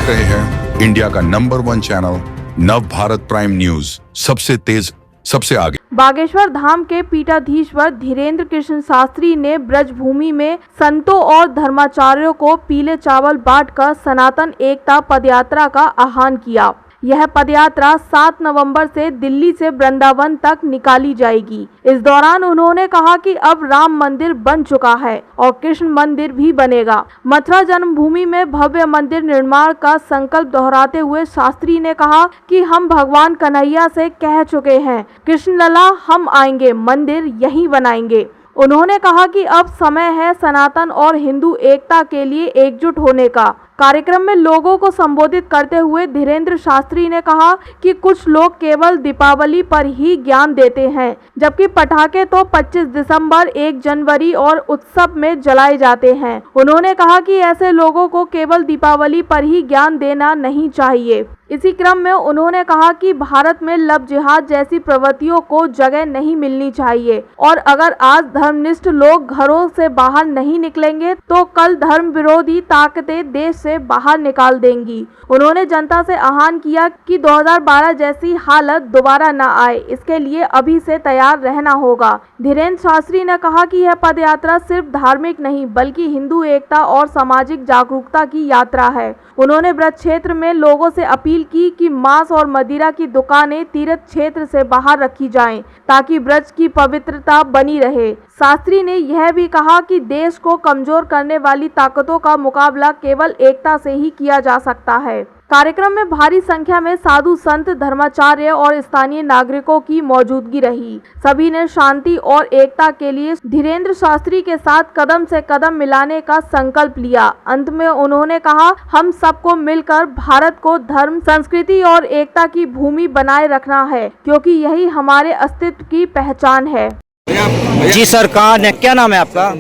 देख रहे हैं इंडिया का नंबर 1 चैनल नव भारत प्राइम न्यूज, सबसे तेज सबसे आगे। बागेश्वर धाम के पीठाधीश्वर धीरेन्द्र कृष्ण शास्त्री ने ब्रजभूमि में संतों और धर्माचार्यों को पीले चावल बांटकर सनातन एकता पदयात्रा का आह्वान किया। यह पदयात्रा 7 नवंबर से दिल्ली से वृंदावन तक निकाली जाएगी। इस दौरान उन्होंने कहा कि अब राम मंदिर बन चुका है और कृष्ण मंदिर भी बनेगा। मथुरा जन्मभूमि में भव्य मंदिर निर्माण का संकल्प दोहराते हुए शास्त्री ने कहा कि हम भगवान कन्हैया से कह चुके हैं, कृष्ण लला हम आएंगे, मंदिर यहीं बनाएंगे। उन्होंने कहा कि अब समय है सनातन और हिंदू एकता के लिए एकजुट होने का। कार्यक्रम में लोगों को संबोधित करते हुए धीरेन्द्र शास्त्री ने कहा कि कुछ लोग केवल दीपावली पर ही ज्ञान देते हैं, जबकि पटाखे तो 25 दिसंबर, 1 जनवरी और उत्सव में जलाए जाते हैं। उन्होंने कहा कि ऐसे लोगों को केवल दीपावली पर ही ज्ञान देना नहीं चाहिए। इसी क्रम में उन्होंने कहा कि भारत में लव जिहाद जैसी प्रवृत्तियों को जगह नहीं मिलनी चाहिए और अगर आज धर्मनिष्ठ लोग घरों से बाहर नहीं निकलेंगे तो कल धर्म विरोधी ताकतें देश से बाहर निकाल देंगी। उन्होंने जनता से आह्वान किया कि 2012 जैसी हालत दोबारा न आए, इसके लिए अभी से तैयार रहना होगा। धीरेन्द्र शास्त्री ने कहा कि यह पदयात्रा सिर्फ धार्मिक नहीं बल्कि हिंदू एकता और सामाजिक जागरूकता की यात्रा है। उन्होंने ब्रज क्षेत्र में लोगों से अपील की कि मांस और मदिरा की दुकानें तीर्थ क्षेत्र से बाहर रखी जाएं, ताकि ब्रज की पवित्रता बनी रहे। शास्त्री ने यह भी कहा कि देश को कमजोर करने वाली ताकतों का मुकाबला केवल एकता से ही किया जा सकता है। कार्यक्रम में भारी संख्या में साधु संत, धर्माचार्य और स्थानीय नागरिकों की मौजूदगी रही। सभी ने शांति और एकता के लिए धीरेन्द्र शास्त्री के साथ कदम से कदम मिलाने का संकल्प लिया। अंत में उन्होंने कहा, हम सबको मिलकर भारत को धर्म, संस्कृति और एकता की भूमि बनाए रखना है, क्योंकि यही हमारे अस्तित्व की पहचान है। जी सर, क्या नाम है आपका?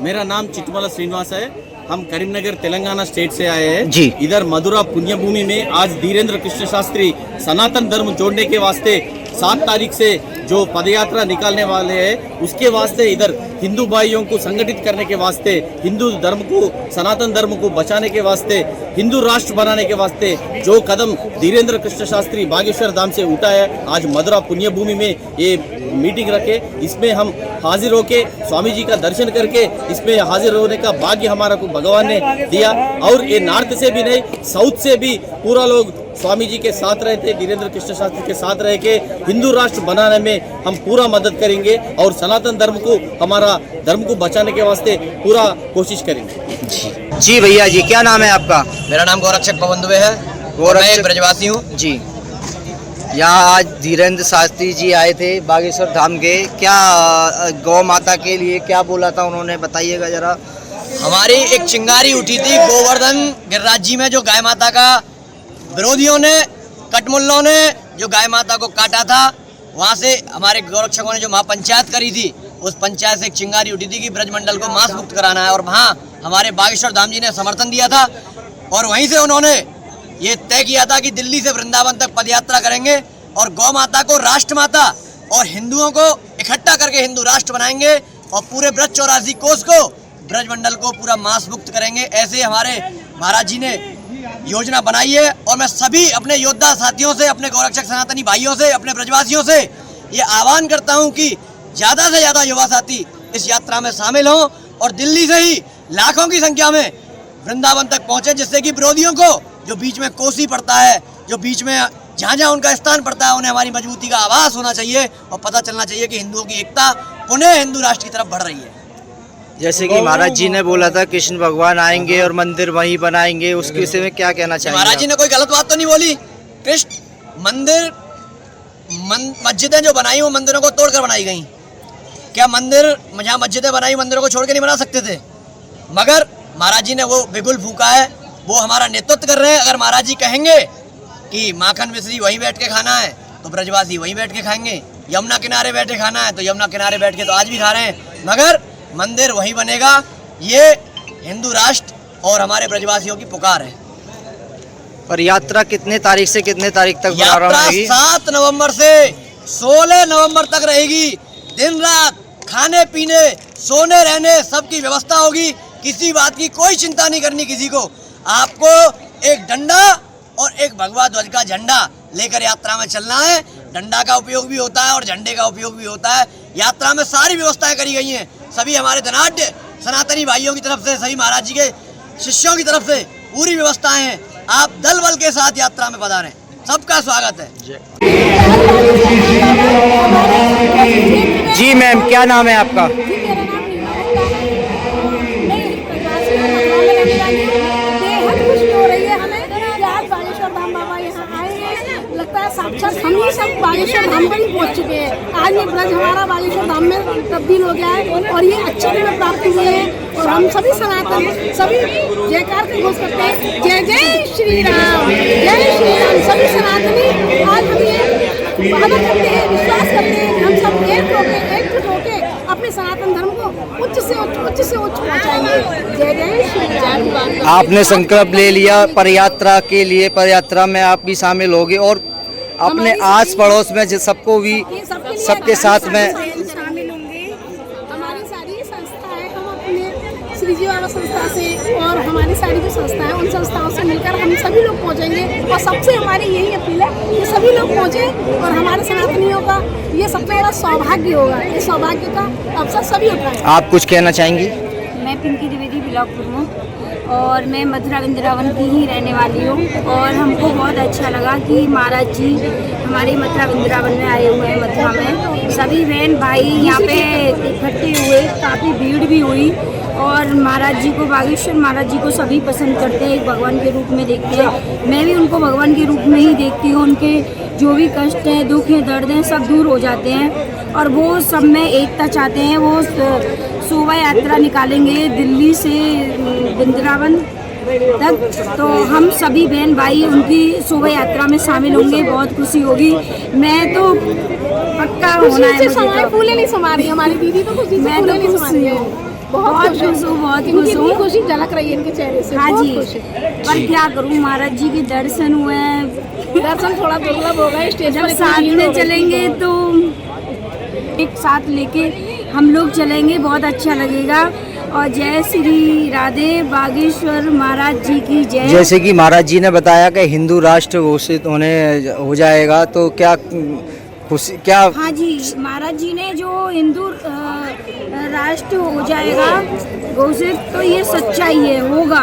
मेरा नाम चिटमला श्रीनिवास है। हम करीमनगर तेलंगाना स्टेट से आए हैं जी। इधर मधुरा पुण्यभूमि में आज धीरेन्द्र कृष्ण शास्त्री सनातन धर्म जोड़ने के वास्ते 7 तारीख से जो पदयात्रा निकालने वाले हैं, उसके वास्ते इधर हिंदू भाइयों को संगठित करने के वास्ते, हिंदू धर्म को, सनातन धर्म को बचाने के वास्ते, हिंदू राष्ट्र बनाने के वास्ते जो कदम धीरेन्द्र कृष्ण शास्त्री बागेश्वर धाम से उठाया है, आज मधुरा पुण्यभूमि में ये मीटिंग रखे। इसमें हम हाजिर होके स्वामी जी का दर्शन करके इसमें हाजिर होने का भाग्य हमारा को भगवान ने दिया। और ये नॉर्थ से भी नहीं, साउथ से भी पूरा लोग स्वामी जी के साथ रहे थे, धीरेन्द्र कृष्ण शास्त्री के साथ रह के हिंदू राष्ट्र बनाने में हम पूरा मदद करेंगे और सनातन धर्म को, हमारा धर्म को बचाने के वास्ते पूरा कोशिश करेंगे। जी भैया जी, क्या नाम है आपका? मेरा नाम गौरक्षक पवन दुबे है। मैं ब्रजवासी हूँ जी। यहाँ आज धीरेन्द्र शास्त्री जी आए थे बागेश्वर धाम के, क्या गौ माता के लिए क्या बोला था उन्होंने, बताइएगा जरा। हमारी एक चिंगारी उठी थी गोवर्धन गिरिराज जी में, जो गाय माता का विरोधियों ने, कटमुल्लों ने जो गाय माता को काटा था, वहाँ से हमारे गौरक्षकों ने जो महापंचायत करी थी, उस पंचायत से एक चिंगारी उठी थी कि ब्रजमंडल को मांस मुक्त कराना है। और वहाँ हमारे बागेश्वर धाम जी ने समर्थन दिया था और वहीं से उन्होंने ये तय किया था कि दिल्ली से वृंदावन तक पदयात्रा करेंगे और गौ माता को राष्ट्र माता और हिंदुओं को इकट्ठा करके हिंदू राष्ट्र बनाएंगे और पूरे ब्रज 84 कोस को, ब्रजमंडल को पूरा मांस मुक्त करेंगे। ऐसे हमारे महाराज जी ने योजना बनाई है और मैं सभी अपने योद्धा साथियों से, अपने गौरक्षक सनातनी भाइयों से, अपने ब्रजवासियों से ये आह्वान करता हूं कि ज़्यादा से ज़्यादा युवा साथी इस यात्रा में शामिल हों और दिल्ली से ही लाखों की संख्या में वृंदावन तक पहुंचे, जिससे कि विरोधियों को, जो बीच में कोसी पड़ता है, जो बीच में जहाँ जहाँ उनका स्थान पड़ता है, उन्हें हमारी मजबूती का आभास होना चाहिए और पता चलना चाहिए कि हिंदुओं की एकता पुनः हिंदू राष्ट्र की तरफ बढ़ रही है। जैसे कि महाराज जी ने बोला था कृष्ण भगवान आएंगे और मंदिर वहीं बनाएंगे, उसके विषय में क्या कहना चाहिए? महाराज जी ने कोई गलत बात तो नहीं बोली। कृष्ण मंदिर, मस्जिदें जो बनाई वो मंदिरों को तोड़कर बनाई गई। क्या मंदिर, जहाँ मस्जिदें बनाई मंदिरों को छोड़ के नहीं बना सकते थे? मगर महाराज जी ने वो बिगुल फूका है, वो हमारा नेतृत्व कर रहे हैं। अगर महाराज जी कहेंगे कि माखन मिश्री वहीं बैठ के खाना है तो ब्रजवासी वहीं बैठ के खाएंगे, यमुना किनारे बैठे खाना है तो यमुना किनारे बैठ के तो आज भी खा रहे हैं, मगर मंदिर वहीं बनेगा। ये हिंदू राष्ट्र और हमारे ब्रजवासियों की पुकार है। और यात्रा कितने तारीख से कितने तारीख तक? यात्रा 7 नवंबर से 16 नवंबर तक रहेगी। दिन रात खाने पीने, सोने रहने सबकी व्यवस्था होगी। किसी बात की कोई चिंता नहीं करनी किसी को। आपको एक डंडा और एक भगवा ध्वज का झंडा लेकर यात्रा में चलना है। डंडा का उपयोग भी होता है और झंडे का उपयोग भी होता है। यात्रा में सारी व्यवस्थाएं करी गई हैं। सभी हमारे धनाढ्य सनातनी भाइयों की तरफ से, सभी महाराज जी के शिष्यों की तरफ से पूरी व्यवस्थाएं हैं। आप दल बल के साथ यात्रा में पधारें, सबका स्वागत है। जी मैम, क्या नाम है आपका? साक्षात हम ही सब बागेश्वर धाम पर ही पहुंच चुके हैं। आज ये ब्रज हमारा बागेश्वर धाम में तब्दील हो गया है और ये अच्छे दिन प्राप्त हुए हैं। और हम सभी सनातन सभी जयकार के घोष करते हैं, जय जय श्री राम, जय श्री राम। सभी सनातनी आज हम ये वादा करते हैं, विश्वास करते हैं कि हम सब एकजुट होके अपने सनातन धर्म को उच्च से उच्च पहुँचाएंगे। जय जय श्री राम। आपने संकल्प ले लिया पदयात्रा के लिए, पदयात्रा में आप भी शामिल होगे और अपने आस पड़ोस में सबको भी सबके साथ में शामिल होंगे। हमारी सारी संस्था है, हम अपने श्री जी बाबा संस्था से और हमारी सारी जो संस्था है उन संस्थाओं से मिलकर हम सभी लोग पहुंचेंगे। और सबसे हमारी यही अपील है कि सभी लोग पहुंचे और हमारे सनातनियों का ये सबसे बड़ा सौभाग्य होगा। ये सौभाग्य का अवसर सभी उठाएं। आप कुछ कहना चाहेंगी? मैं पिंकी द्विवेदी ब्लॉक प्रमुख और मैं मथुरा वृंदावन की ही रहने वाली हूँ। और हमको बहुत अच्छा लगा कि महाराज जी हमारे मथुरा वृंदावन में आए हुए हैं। मथुरा में सभी बहन भाई यहाँ पे इकट्ठे हुए, काफ़ी भीड़ भी हुई। और महाराज जी को, बागेश्वर महाराज जी को सभी पसंद करते हैं, एक भगवान के रूप में देखते हैं। मैं भी उनको भगवान के रूप में ही देखती हूँ। उनके जो भी कष्ट हैं, दुख हैं, दर्द हैं, सब दूर हो जाते हैं और वो सब में एकता चाहते हैं। वो शोभा यात्रा निकालेंगे दिल्ली से वृंदावन तक, तो हम सभी बहन भाई उनकी शोभा यात्रा में शामिल होंगे। बहुत खुशी होगी। मैं तो पक्का होना है मुझे। फूले नहीं समा रही हमारी दीदी, तो खुशी मैं तो खुश हूँ, बहुत खुश हूँ, बहुत खुश हूँ। खुशी झलक रही है इनके चेहरे से। हाँ जी, पर क्या करूँ, महाराज जी के दर्शन हुए हैं। दर्शन थोड़ा दुर्लभ हो गए। स्टेज जब साथ में चलेंगे तो एक साथ लेके हम लोग चलेंगे, बहुत अच्छा लगेगा। और जय श्री राधे, बागेश्वर महाराज जी की जय। जैसे कि महाराज जी ने बताया कि हिंदू राष्ट्र घोषित हो जाएगा, तो क्या खुशी, क्या? हाँ जी, महाराज जी ने जो हिंदू राष्ट्र हो जाएगा घोषित, तो ये सच्चाई है, होगा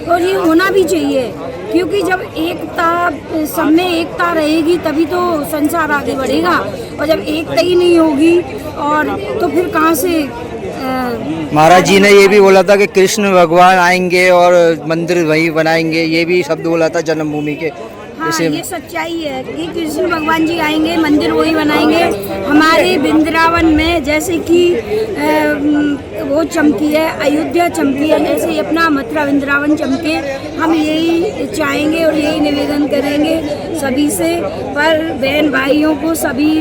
और ये होना भी चाहिए। क्योंकि जब एकता, सब में एकता रहेगी तभी तो संसार आगे बढ़ेगा। और जब एकता ही नहीं होगी और तो फिर कहाँ से। महाराज जी ने ये भी बोला था कि कृष्ण भगवान आएंगे और मंदिर वही बनाएंगे, ये भी शब्द बोला था जन्मभूमि के। हाँ, ये सच्चाई है कि कृष्ण भगवान जी आएंगे, मंदिर वही बनाएंगे। हमारे वृंदावन में जैसे कि वो चमकी है, अयोध्या चमकी है, ऐसे ही अपना मथुरा वृंदावन चमके। हम यही चाहेंगे और यही निवेदन करेंगे सभी से। पर बहन भाइयों को सभी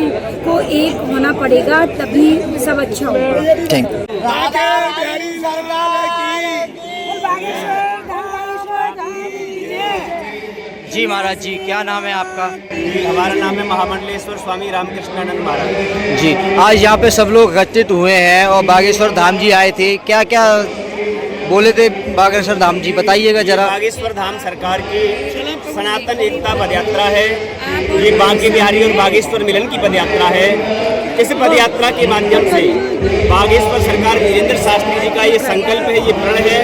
को एक होना पड़ेगा, तभी सब अच्छा होगा। Thank you. जी महाराज जी, क्या नाम है आपका? हमारा नाम है महामंडलेश्वर स्वामी रामकृष्णानंद महाराज जी। आज यहाँ पे सब लोग एकत्रित हुए हैं और बागेश्वर धाम जी आए थे, क्या क्या बोले थे बागेश्वर धाम जी, बताइएगा जरा। बागेश्वर धाम सरकार की सनातन एकता पदयात्रा है। ये बांके बिहारी और बागेश्वर मिलन की पदयात्रा है। इस पदयात्रा के माध्यम से बागेश्वर सरकार धीरेन्द्र शास्त्री जी का ये संकल्प है, ये प्रण है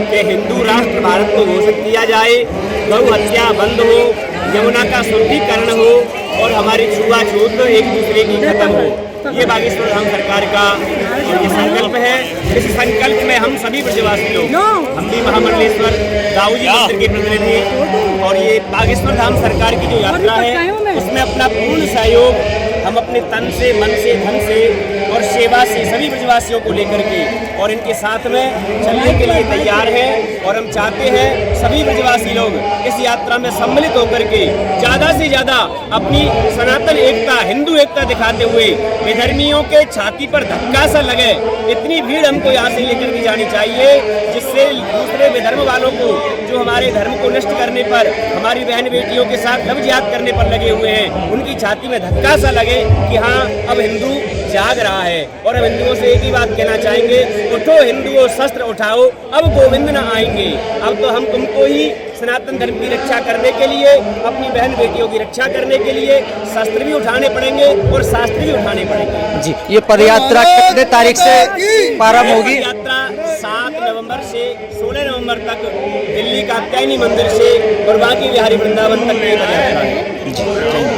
कि हिंदू राष्ट्र भारत को घोषित किया जाए, गौ हत्या बंद हो, यमुना का शुद्धिकरण हो और हमारी छुआछूत एक दूसरे की खत्म हो। ये बागेश्वर धाम सरकार का ये संकल्प है। इस संकल्प में हम सभी ब्रजवासी लोग, हम भी महामंडलेश्वर दाऊ जी मंदिर के प्रतिनिधि और ये बागेश्वर धाम सरकार की जो यात्रा है उसमें अपना पूर्ण सहयोग हम अपने तन से, मन से, धन से और सेवा से सभी ब्रजवासियों को लेकर के और इनके साथ में चलने के लिए तैयार हैं। और हम चाहते हैं सभी ब्रजवासी लोग इस यात्रा में सम्मिलित होकर के ज़्यादा से ज़्यादा अपनी सनातन एकता, हिंदू एकता दिखाते हुए विधर्मियों के छाती पर धक्का सा लगे, इतनी भीड़ हमको यहाँ से लेकर के जानी चाहिए, जिससे दूसरे विधर्म वालों को, जो हमारे धर्म को नष्ट करने पर, हमारी बहन बेटियों के साथ लव जिहाद करने पर लगे हुए हैं, उनकी छाती में धक्का सा लगे। लगे कि हाँ अब हिंदू जाग रहा है। और अब हिंदुओं से एक ही बात कहना चाहेंगे, उठो हिंदुओं शस्त्र उठाओ, अब गोविंद न आएंगे। अब तो हम तुमको ही सनातन धर्म की रक्षा करने के लिए, अपनी बहन बेटियों की रक्षा करने के लिए शस्त्र भी उठाने पड़ेंगे और शास्त्र भी उठाने पड़ेंगे। जी, ये पदयात्रा कितने तारीख से प्रारंभ होगी? यात्रा 7 नवंबर से 16 नवंबर तक दिल्ली का कैनी मंदिर से और बाकी बिहारी वृंदावन तक की पदयात्रा है।